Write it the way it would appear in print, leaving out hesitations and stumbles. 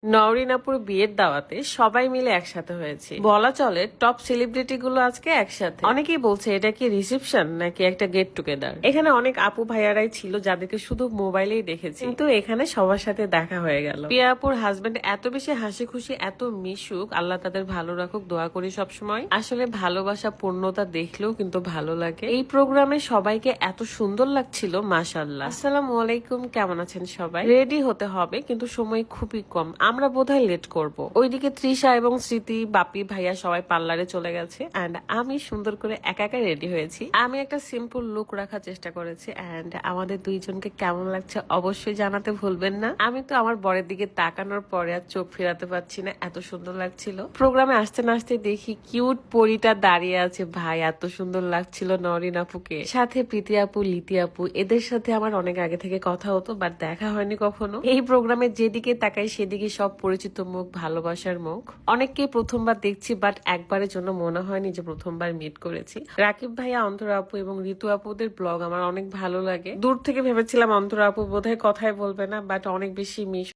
নওরিন আপুর বিয়ের দাওয়াতে সবাই মিলে একসাথে হয়েছে, বলা চলে টপ সেলিব্রিটি গুলো আজকে একসাথে। অনেকেই বলছে এটা কি রিসেপশন নাকি একটা গেট টুগেদার। এখানে অনেক আপু ভাইয়ারাই ছিল যাদেরকে শুধু মোবাইলেই দেখেছি, কিন্তু এখানে সবার সাথে দেখা হয়ে গেল। প্রিয়া আপুর হাজবেন্ড এত বেশি হাসি খুশি, এত মিশুক, আল্লাহ তাদের ভালো রাখুক, দোয়া করি সব সময়। আসলে ভালোবাসা পূর্ণতা দেখলেও কিন্তু ভালো লাগে। এই প্রোগ্রামে সবাইকে এত সুন্দর লাগছিল, মাশাআল্লাহ। আসসালামু আলাইকুম, কেমন আছেন সবাই? রেডি হতে হবে কিন্তু সময় খুবই কম, আমরা বোধহয় লেট করব। ওইদিকে তৃষা এবং স্মৃতি, বাপি ভাইয়া সবাই পার্লারে চলে গেছে এন্ড আমি সুন্দর করে একা একা রেডি হয়েছি। আমি একটা সিম্পল লুক রাখার চেষ্টা করেছি এন্ড আমাদের দুইজনকে কেমন লাগছে অবশ্যই জানাতে ভুলবেন না। আমি তো আমার বরের দিকে তাকানোর পরে আর চোখ ফেরাতে পারছি না, এত সুন্দর লাগছিল। প্রোগ্রামে আসতে না আসতে দেখি কিউট পরিটা দাঁড়িয়ে আছে, ভাই এত সুন্দর লাগছিল নরিন আপুকে, সাথে প্রীতি আপু, লিতি আপু। এদের সাথে আমার অনেক আগে থেকে কথা হতো, বাট দেখা হয়নি কখনো। এই প্রোগ্রামে যেদিকে তাকাই সেদিকে সব পরিচিত মুখ, ভালোবাসার মুখ। অনেককে প্রথমবার দেখছি, বাট একবারের জন্য মনে হয়নি যে প্রথমবার মিট করেছি। রাকিব ভাইয়া, অন্তরা আপু এবং ঋতু আপুদের ব্লগ আমার অনেক ভালো লাগে। দূর থেকে ভেবেছিলাম অন্তরা আপু বোধহয় কথাই বলবে না, বাট অনেক বেশি মিশ